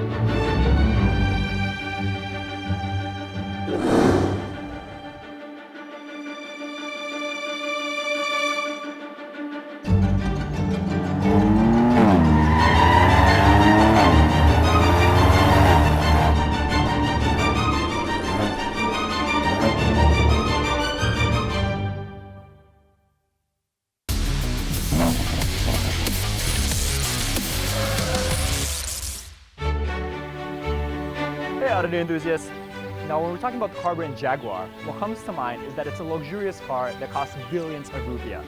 Hey Autoday enthusiasts! Now when we're talking about the car brand Jaguar, what comes to mind is that it's a luxurious car that costs billions of rupiah.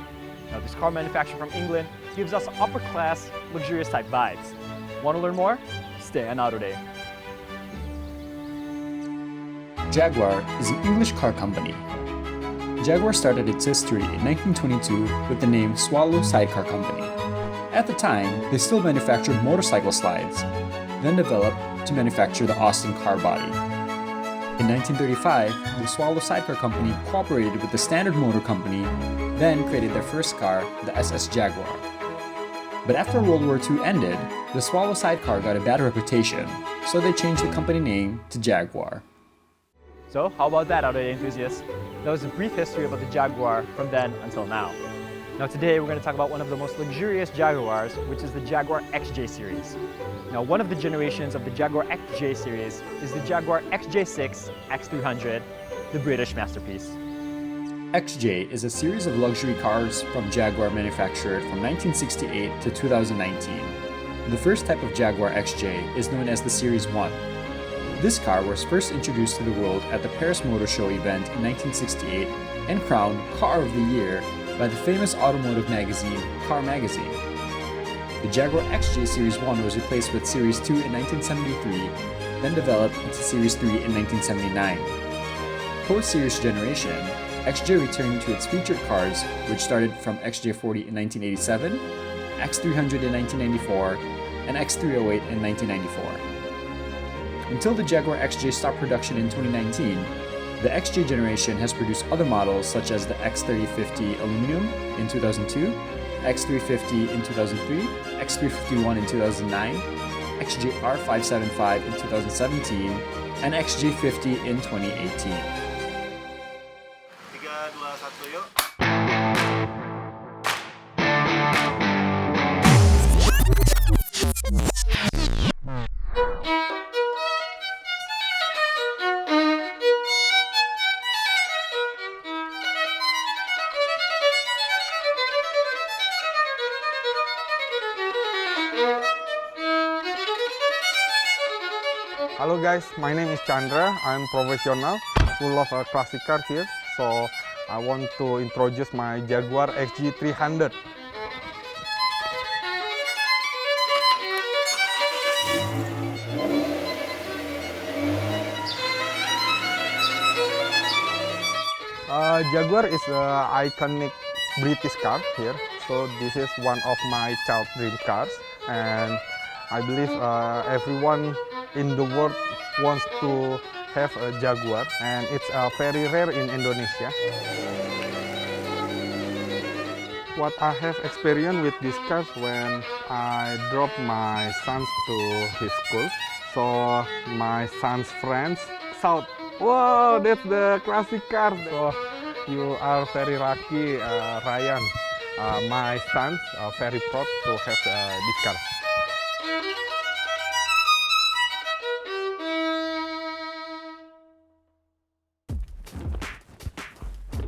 Now this car manufactured from England gives us upper class, luxurious type vibes. Want to learn more? Stay on Autoday. Jaguar is an English car company. Jaguar started its history in 1922 with the name Swallow Sidecar Company. At the time, they still manufactured motorcycle slides, then developed to manufacture the Austin car body. In 1935, the Swallow Sidecar Company cooperated with the Standard Motor Company, then created their first car, the SS Jaguar. But after World War II ended, the Swallow Sidecar got a bad reputation, so they changed the company name to Jaguar. So how about that, Autoday enthusiasts? That was a brief history about the Jaguar from then until now. Now today we're going to talk about one of the most luxurious Jaguars, which is the Jaguar XJ series. Now one of the generations of the Jaguar XJ series is the Jaguar XJ6 X300, the British masterpiece. XJ is a series of luxury cars from Jaguar manufactured from 1968 to 2019. The first type of Jaguar XJ is known as the Series 1. This car was first introduced to the world at the Paris Motor Show event in 1968 and crowned Car of the Year by the famous automotive magazine Car Magazine. The Jaguar XJ Series 1 was replaced with Series 2 in 1973, then developed into Series 3 in 1979. Post-series generation, XJ returned to its featured cars, which started from XJ40 in 1987, X300 in 1994, and X308 in 1994. Until the Jaguar XJ stopped production in 2019, the XJ generation has produced other models such as the X3050 Aluminum in 2002, X350 in 2003, X351 in 2009, XJR575 in 2017, and XJ50 in 2018. 3, 2, 1, yuk. Hello guys, my name is Chandra. I'm professional who love a classic car here. So I want to introduce my Jaguar XJ300. Jaguar is an iconic British car here. So this is one of my child dream cars, and I believe everyone in the world wants to have a Jaguar, and it's very rare in Indonesia. What I have experienced with this car when I drop my sons to his school, so my son's friends shout, "Wow, that's the classic car!" So you are very lucky, Ryan. My sons are very proud to have this car.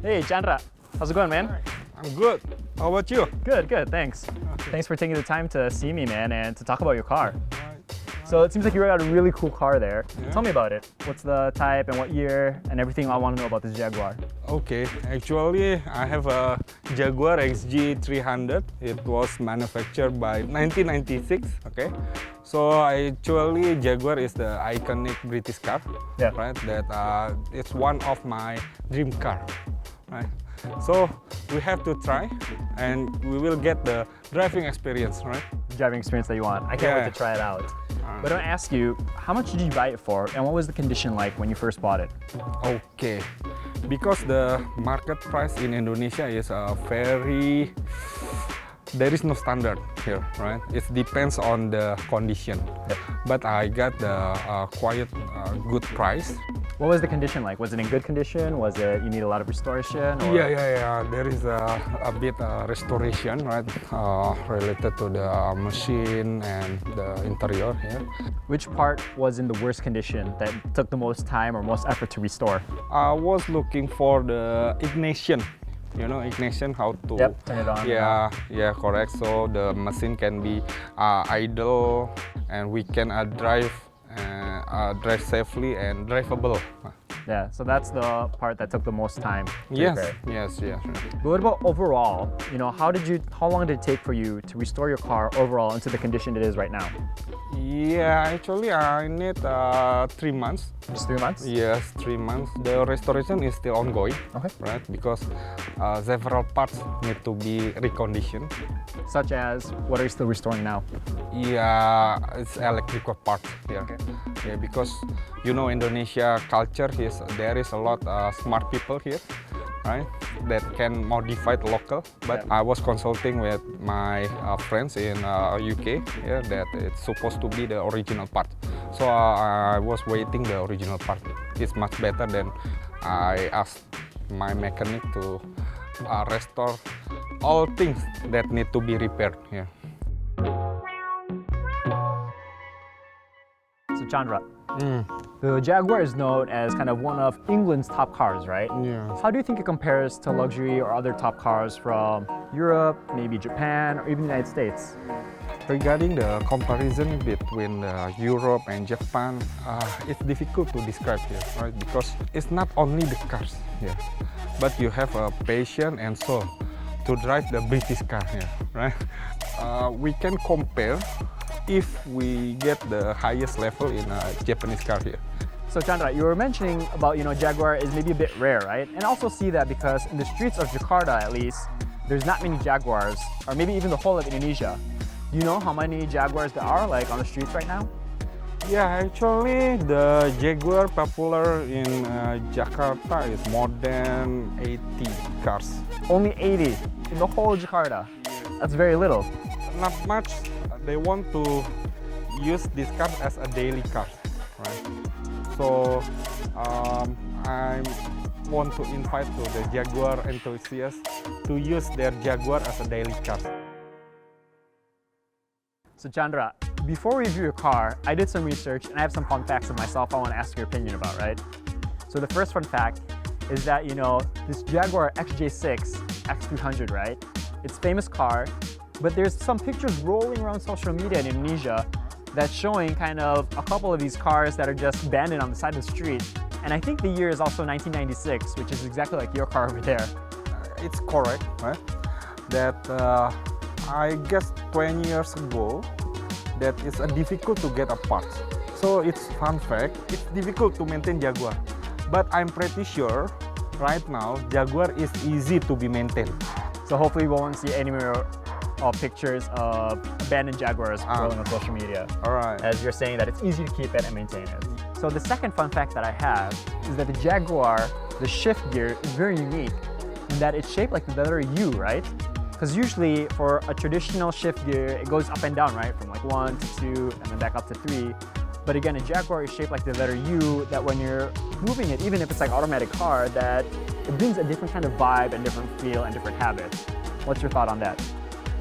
Hey Chandra, how's it going, man? I'm good. How about you? Good, good, thanks. Okay. Thanks for taking the time to see me, man, and to talk about your car. So it seems like you got a really cool car there. Yeah. Tell me about it. What's the type and what year and everything I want to know about this Jaguar. Okay, actually I have a Jaguar XJ300. It was manufactured by 1996. Okay, so actually Jaguar is the iconic British car. Yeah. Right. That it's one of my dream car. Right. So we have to try, and we will get the driving experience. Right. Driving experience that you want. I can't wait to try it out. But I want to ask you, how much did you buy it for, and what was the condition like when you first bought it? Okay, because the market price in Indonesia is very there is no standard here, right? It depends on the condition. Yep. But I got the quite good price. What was the condition like? Was it in good condition? Was it you need a lot of restoration? Or? Yeah. There is a bit restoration, right, related to the machine and the interior here. Which part was in the worst condition that took the most time or most effort to restore? I was looking for the ignition. You know, ignition, how to... Yep, turn it on. Yeah, correct. So the machine can be idle and we can drive safely and drivable. Yeah, so that's the part that took the most time to Yes. repair. Right. But what about overall? You know, how long did it take for you to restore your car overall into the condition it is right now? Yeah, actually I need 3 months. Just 3 months? Yes, 3 months. The restoration is still ongoing, Okay. right? Because several parts need to be reconditioned. Such as, what are you still restoring now? Yeah, it's electrical part here. Okay. Yeah, because you know Indonesia culture is there is a lot smart people here, right? That can modify the local. But Yeah. I was consulting with my friends in UK here that it's supposed to be the original part. So I was waiting the original part. It's much better than I asked my mechanic to restore all things that need to be repaired here. So Chandra, the Jaguar is known as kind of one of England's top cars, right? Yeah. How do you think it compares to luxury or other top cars from Europe, maybe Japan, or even the United States? Regarding the comparison between Europe and Japan, it's difficult to describe here, right? Because it's not only the cars here, but you have a passion and soul to drive the British car here, right? We can compare if we get the highest level in a Japanese car here. So Chandra, you were mentioning about, Jaguar is maybe a bit rare, right? And I also see that because in the streets of Jakarta, at least, there's not many Jaguars, or maybe even the whole of Indonesia. Do you know how many Jaguars there are, like, on the streets right now? Yeah, actually, the Jaguar popular in Jakarta is more than 80 cars. Only 80 in the whole of Jakarta. That's very little. Not much. They want to use this car as a daily car, right? So I want to invite to the Jaguar enthusiasts to use their Jaguar as a daily car. So Chandra, before we review your car, I did some research and I have some fun facts of myself I want to ask your opinion about, right? So the first fun fact is that, this Jaguar XJ6 X300, right? It's a famous car, but there's some pictures rolling around social media in Indonesia that's showing kind of a couple of these cars that are just abandoned on the side of the street. And I think the year is also 1996, which is exactly like your car over there. It's correct, right? That I guess 20 years ago, that it's difficult to get a part. So it's fun fact, it's difficult to maintain Jaguar. But I'm pretty sure right now, Jaguar is easy to be maintained. So hopefully we won't see any more pictures of abandoned Jaguars rolling on social media. All right. As you're saying that it's easy to keep it and maintain it. So the second fun fact that I have is that the Jaguar, the shift gear, is very unique in that it's shaped like the letter U, right? Because usually for a traditional shift gear, it goes up and down, right? From like 1 to 2 and then back up to 3. But again, a Jaguar is shaped like the letter U, that when you're moving it, even if it's like automatic car, that it brings a different kind of vibe and different feel and different habit. What's your thought on that?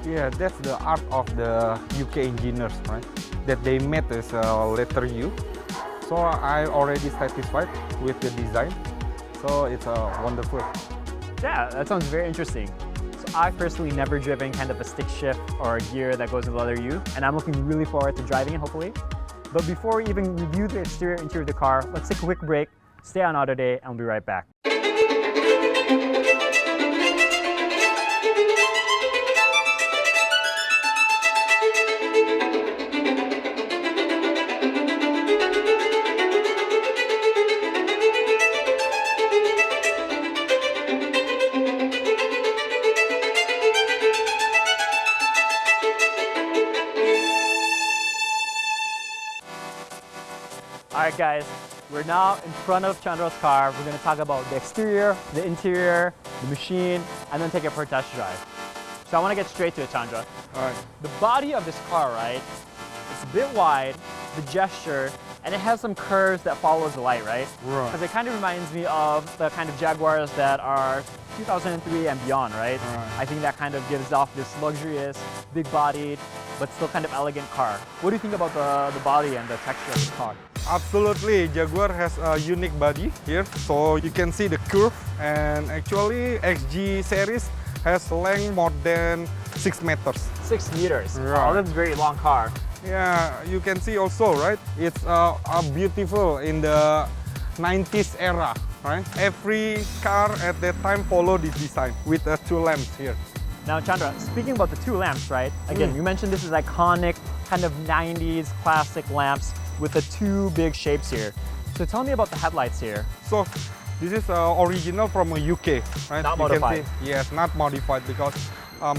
Yeah, that's the art of the UK engineers, right? That they made this letter U. So I already satisfied with the design. So it's wonderful. Yeah, that sounds very interesting. So I've personally never driven kind of a stick shift or a gear that goes with the letter U, and I'm looking really forward to driving it, hopefully. But before we even review the exterior and interior of the car, let's take a quick break, stay on Autoday, and we'll be right back. Alright guys, we're now in front of Chandra's car. We're going to talk about the exterior, the interior, the machine, and then take it for a test drive. So I want to get straight to it, Chandra. All right. The body of this car, right? It's a bit wide, the gesture, and it has some curves that follows the light, right? Right. Because it kind of reminds me of the kind of Jaguars that are 2003 and beyond, right? Right. I think that kind of gives off this luxurious, big-bodied, but still kind of elegant car. What do you think about the body and the texture of this car? Absolutely, Jaguar has a unique body here, so you can see the curve, and actually XG series has length more than 6 meters. 6 meters. Right. Oh, that's a very long car. Yeah, you can see also, right? It's beautiful in the 90s era, right? Every car at that time followed this design with 2 lamps here. Now, Chandra, speaking about the 2 lamps, right? Again, you mentioned this is iconic, kind of 90s classic lamps with the 2 big shapes here. So tell me about the headlights here. So this is original from UK, right? Not You can modified. see, yes, not modified, because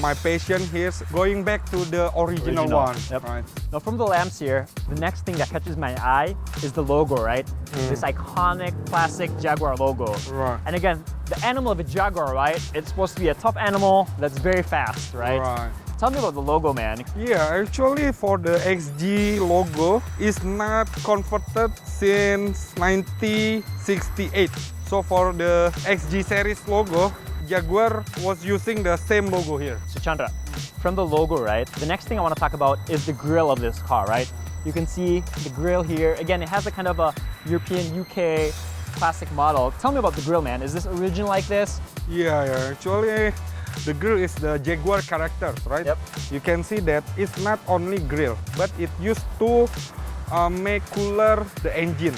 my passion here is going back to the original one. Yep. Right? Now, from the lamps here, the next thing that catches my eye is the logo, right? This iconic, classic Jaguar logo. Right. And again, the animal of a Jaguar, right? It's supposed to be a tough animal that's very fast, right? Right. Tell me about the logo, man. Yeah, actually for the XG logo is not converted since 1968. So for the XG series logo, Jaguar was using the same logo here. So Chandra, from the logo, right? The next thing I want to talk about is the grille of this car, right? You can see the grille here. Again, it has a kind of a European, UK classic model. Tell me about the grille, man. Is this original like this? Yeah, actually the grille is the Jaguar characters, right? Yep. You can see that it's not only grille, but it used to make cooler the engine.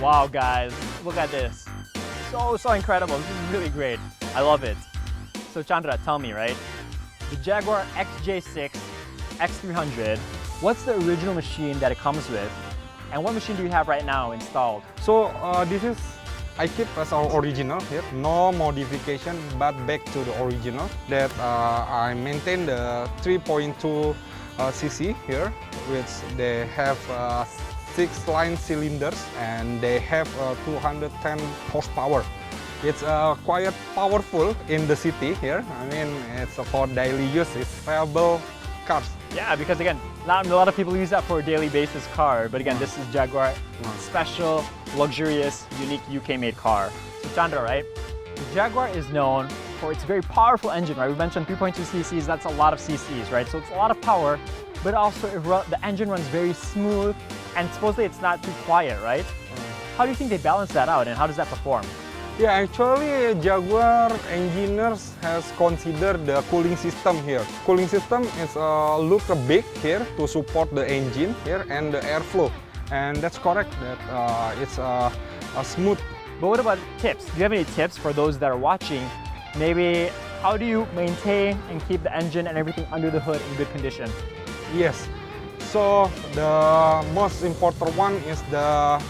Wow, guys, look at this. So incredible. This is really great. I love it. So Chandra, tell me, right? The Jaguar XJ6, X300, what's the original machine that it comes with? And what machine do you have right now installed? So this is, I keep as our original here, no modification, but back to the original. That I maintain the 3.2 cc here, which they have 6-line cylinders, and they have 210 horsepower. It's quite powerful in the city here. I mean, it's for daily use. It's reliable cars. Yeah, because again, not a lot of people use that for a daily basis car, but again, this is Jaguar, special, luxurious, unique UK-made car. So Chandra, right? The Jaguar is known for its very powerful engine, right? We mentioned 3.2 cc's, that's a lot of cc's, right? So it's a lot of power, but also the engine runs very smooth, and supposedly it's not too quiet, right? How do you think they balance that out, and how does that perform? Yeah, actually Jaguar engineers has considered the cooling system here. Cooling system is look big here to support the engine here and the airflow, and that's correct that it's a smooth. But what about tips? Do you have any tips for those that are watching? Maybe how do you maintain and keep the engine and everything under the hood in good condition? Yes. So the most important one is the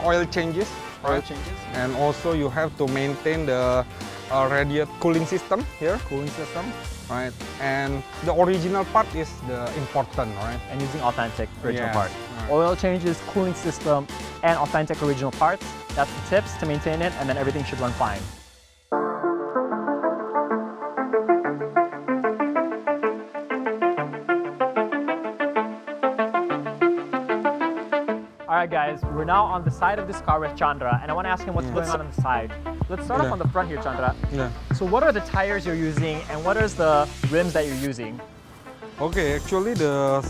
oil changes. Oil Right? changes? And also you have to maintain the radiator cooling system here. Cooling system? Right. And the original part is the important, right? And using authentic original Yes, parts. right. Oil changes, cooling system, and authentic original parts. That's the tips to maintain it, and then everything should run fine. Alright guys, we're now on the side of this car with Chandra, and I want to ask him what's going on the side. Let's start off on the front here, Chandra. Yeah. So what are the tires you're using, and what is the rims that you're using? Okay, actually the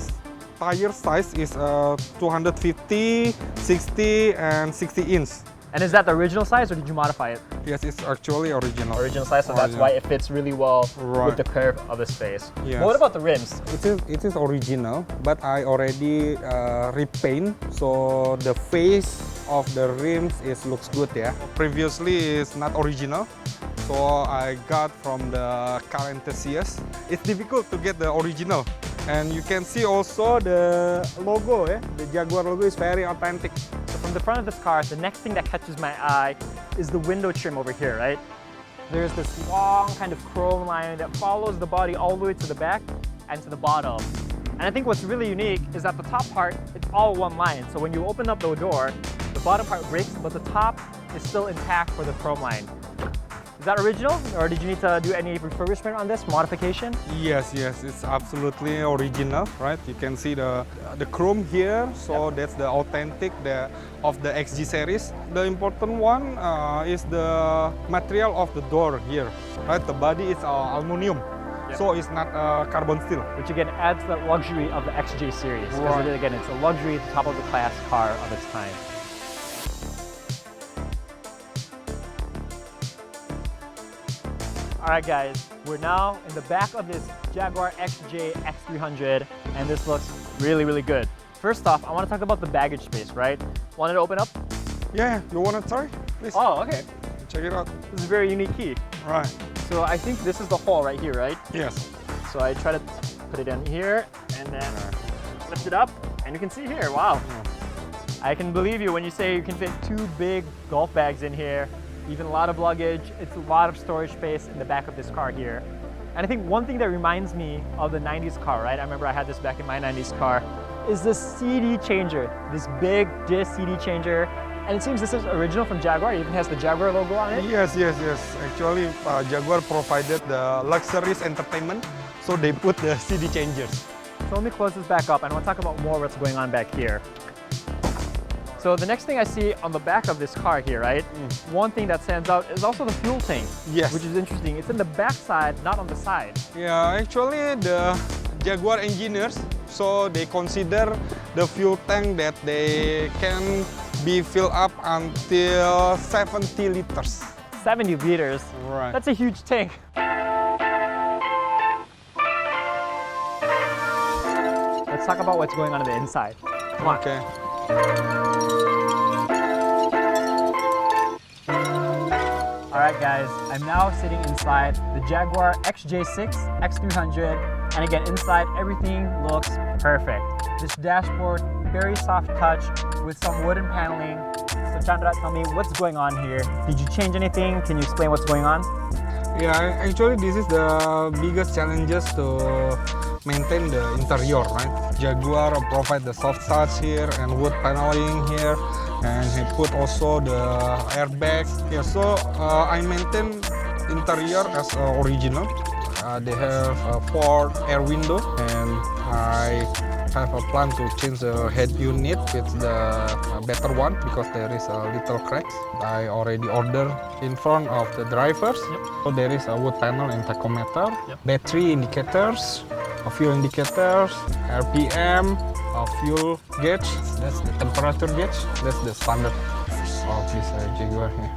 tire size is 250, 60 and 60 inch. And is that the original size, or did you modify it? Yes, it's actually original. Original size, so that's Original. why it fits really well Right. with the curve of the space. Yes. But what about the rims? It is original, but I already repaint, so the face of the rims looks good, yeah. Previously it's not original, so I got from the car enthusiast. It's difficult to get the original, and you can see also the logo, yeah. The Jaguar logo is very authentic. So from the front of this car, the next thing that catches my eye is the window trim over here, right? There's this long kind of chrome line that follows the body all the way to the back and to the bottom. And And I think what's really unique is that the top part, it's all one line. So when you open up the door, the bottom part breaks, but the top is still intact for the chrome line. Is that original, or did you need to do any refurbishment on this, modification? Yes, it's absolutely original, right? You can see the chrome here, so that's the authentic of the XG series. The important one is the material of the door here, right? The body is aluminum, so it's not carbon steel. Which again adds to the luxury of the XJ series, because again, it's a luxury, top of the class car of its time. All right, guys, we're now in the back of this Jaguar XJ X300, and this looks really, really good. First off, I want to talk about the baggage space, right? Want it to open up? Yeah, you want to try? Please. Oh, okay. Check it out. This is a very unique key. Right. So I think this is the hole right here, right? Yes. So I try to put it in here, and then lift it up, and you can see here, wow. I can believe you when you say you can fit 2 big golf bags in here. Even a lot of luggage. It's a lot of storage space in the back of this car here. And I think one thing that reminds me of the 90s car, right? I remember I had this back in my 90s car, is this CD changer, this big disc CD changer. And it seems this is original from Jaguar. It even has the Jaguar logo on it. Yes. Actually, Jaguar provided the luxurious entertainment, so they put the CD changers. So let me close this back up, and I want to talk about more what's going on back here. So the next thing I see on the back of this car here, right? One thing that stands out is also the fuel tank. Yes. Which is interesting. It's in the back side, not on the side. Yeah, actually the Jaguar engineers, so they consider the fuel tank that they can be filled up until 70 liters. 70 liters? Right. That's a huge tank. Let's talk about what's going on the inside. Come on. Okay. Alright guys, I'm now sitting inside the Jaguar XJ6 X300, and again inside everything looks perfect. This dashboard, very soft touch with some wooden paneling. So Chandra, tell me what's going on here. Did you change anything? Can you explain what's going on? Yeah, actually this is the biggest challenges to maintain the interior, right? Jaguar provide the soft touch here and wood paneling here, and he put also the airbags. Yeah, so I maintain interior as original. They have a 4 air window, and I have a plan to change the head unit with the better one because there is a little cracks. I already ordered in front of the drivers. So there is a wood panel and tachometer, battery indicators, a fuel indicators, RPM, a fuel gauge, that's the temperature gauge, that's the standard of this Jaguar here.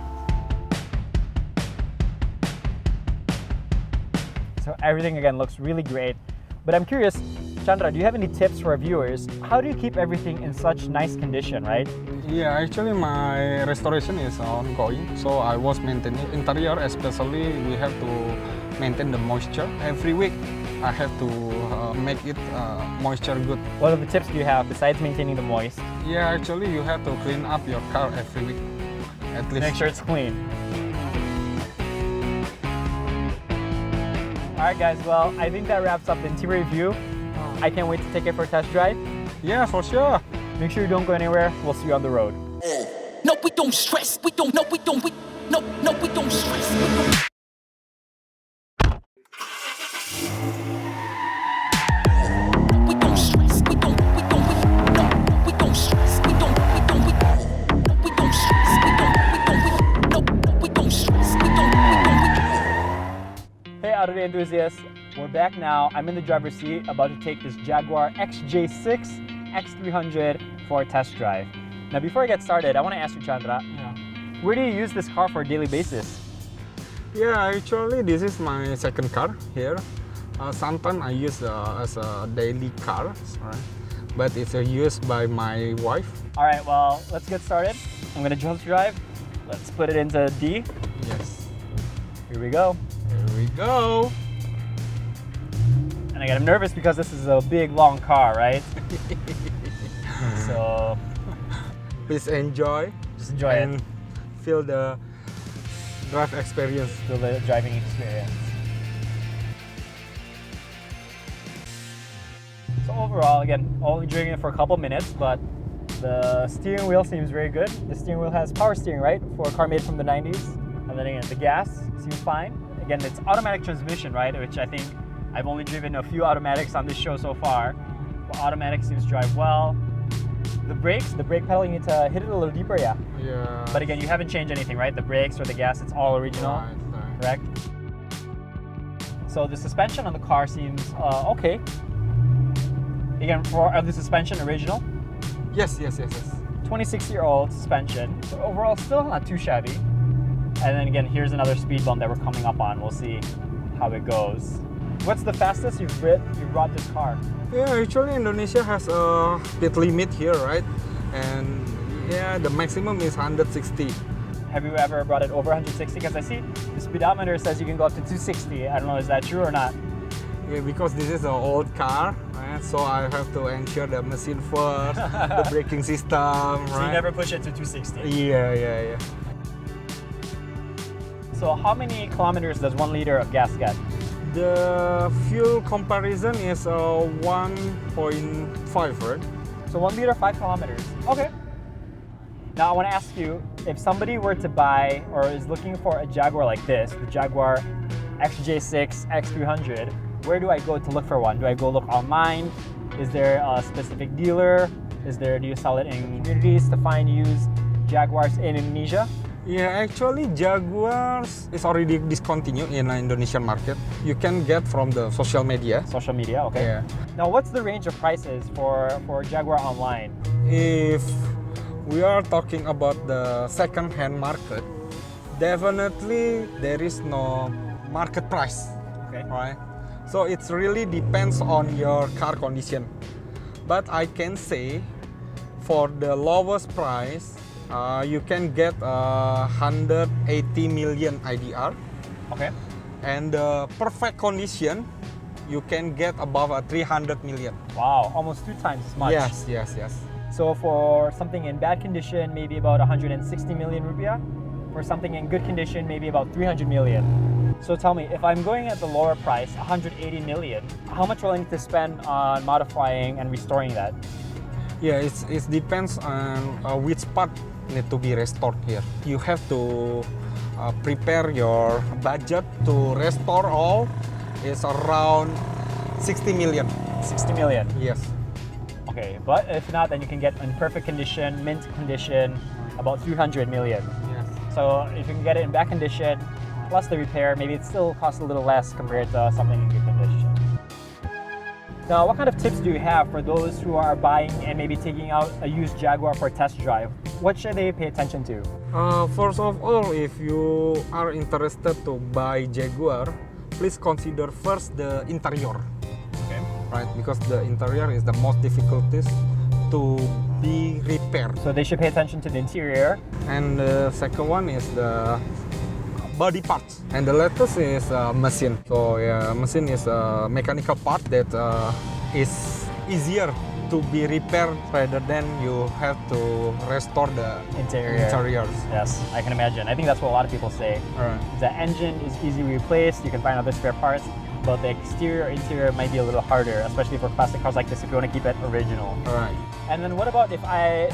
So everything again looks really great. But I'm curious, Chandra, do you have any tips for our viewers? How do you keep everything in such nice condition, right? Yeah, actually my restoration is ongoing. So I was maintaining interior, especially we have to maintain the moisture. Every week I have to make it moisture good. What other tips do you have besides maintaining the moist? Yeah, actually you have to clean up your car every week, at least. Make sure it's clean. Alright guys, well, I think that wraps up the interior review. I can't wait to take it for a test drive. Yeah, for sure. Make sure you don't go anywhere. We'll see you on the road. No, we don't stress. We don't stress. Hey Autoday enthusiasts, we're back now. I'm in the driver's seat about to take this Jaguar XJ6 X300 for a test drive. Now before I get started, I want to ask you, Chandra, where do you use this car for a daily basis? Yeah, actually this is my second car here. Sometimes I use as a daily car, right? But it's used by my wife. All right, well, let's get started. I'm gonna just drive. Let's put it into D. Yes. Here we go. Here we go. And I'm nervous because this is a big, long car, right? So Please enjoy. just enjoy and it. feel the drive experience. Feel the driving experience. So overall, again, only driving it for a couple minutes, but the steering wheel seems very good. The steering wheel has power steering, right? For a car made from the 90s. And then again, the gas seems fine. Again, it's automatic transmission, right? Which I think I've only driven a few automatics on this show so far. But automatic seems to drive well. The brakes, the brake pedal, you need to hit it a little deeper, yeah. Yeah. But again, you haven't changed anything, right? The brakes or the gas, it's all original, Right. correct? So the suspension on the car seems okay. Again, for the suspension original, Yes. 26-year-old suspension, but overall still not too shabby. And then again, here's another speed bump that we're coming up on. We'll see how it goes. What's the fastest you've brought this car? Yeah, actually Indonesia has a speed limit here, right? And yeah, the maximum is 160. Have you ever brought it over 160? Because I see the speedometer says you can go up to 260. I don't know, is that true or not? Yeah, because this is an old car, right? So I have to ensure the machine first, the braking system, right? So you never push it to 260. Yeah. So how many kilometers does 1 liter of gas get? The fuel comparison is 1.5, right? So 1 liter, 5 kilometers. Okay. Now I want to ask you, if somebody were to buy or is looking for a Jaguar like this, the Jaguar XJ6, X300, where do I go to look for one? Do I go look online? Is there a specific dealer? Do you sell it in communities to find used Jaguars in Indonesia? Yeah, actually Jaguars is already discontinued in the Indonesian market. You can get from the social media. Social media, okay. Yeah. Now what's the range of prices for Jaguar online? If we are talking about the second-hand market, definitely there is no market price, Okay. right? So it really depends on your car condition. But I can say for the lowest price, you can get 180 million IDR. Okay. And the perfect condition, you can get above 300 million. Wow, almost 2 times as much. Yes. So for something in bad condition, maybe about 160 million rupiah. For something in good condition, maybe about 300 million. So tell me, if I'm going at the lower price, 180 million, how much will I need to spend on modifying and restoring that? Yeah, it depends on which part need to be restored here. You have to prepare your budget to restore all. It's around 60 million. 60 million. Yes. Okay, but if not, then you can get in perfect condition, mint condition, about 300 million. Yes. So if you can get it in bad condition, plus the repair, maybe it still costs a little less compared to something in good condition. Now, what kind of tips do you have for those who are buying and maybe taking out a used Jaguar for a test drive? What should they pay attention to? First of all, if you are interested to buy Jaguar, please consider first the interior. Okay. Right, because the interior is the most difficulties to be repaired. So they should pay attention to the interior. And the second one is the body parts, and the latest is machine. So yeah, machine is a mechanical part that is easier to be repaired rather than you have to restore the interiors. Yes, I can imagine. I think that's what a lot of people say. Alright. The engine is easily replaced, you can find other spare parts, but the exterior interior might be a little harder, especially for classic cars like this if you want to keep it original. Alright. And then what about if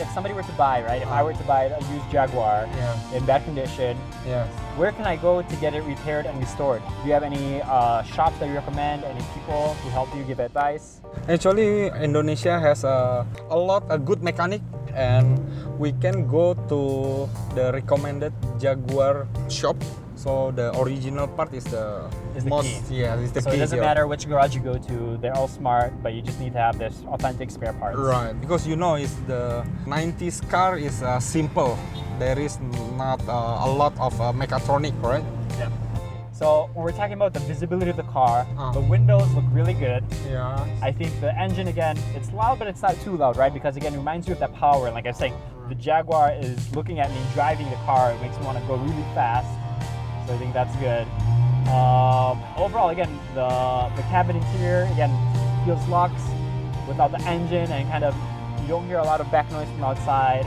somebody were to buy, right? If I were to buy a used Jaguar Yeah. in bad condition, Yes. where can I go to get it repaired and restored? Do you have any shops that you recommend? Any people who help you give advice? Actually, Indonesia has a lot of good mechanic, and we can go to the recommended Jaguar shop. So the original part is the most key. Yeah, it's the So key it doesn't here. matter which garage you go to, they're all smart, but you just need to have this authentic spare parts. Right, because you know, it's the 90s car is simple. There is not a lot of mechatronic, right? Yeah. So when we're talking about the visibility of the car, the windows look really good. Yeah. I think the engine, again, it's loud, but it's not too loud, right? Because again, it reminds you of that power. And like I was saying, the Jaguar is looking at me driving the car. It makes me want to go really fast. So I think that's good. Overall, again, the cabin interior, again, feels luxe without the engine, and kind of, you don't hear a lot of back noise from outside.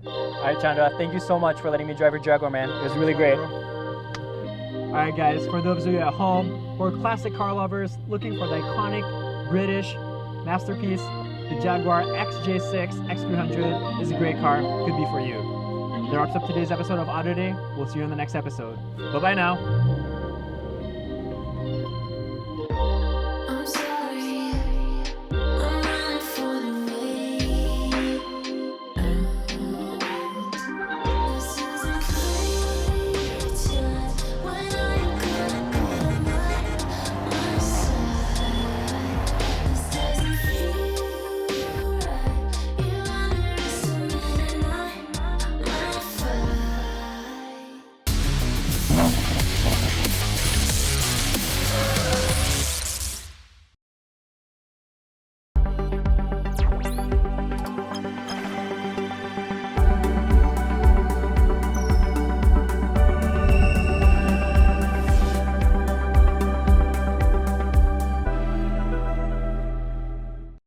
All right, Chandra, thank you so much for letting me drive your Jaguar, man. It was really great. Alright guys, for those of you at home who are classic car lovers looking for the iconic British masterpiece, the Jaguar XJ6 X300 is a great car, could be for you. That wraps up today's episode of Autoday. We'll see you in the next episode. Bye-bye now.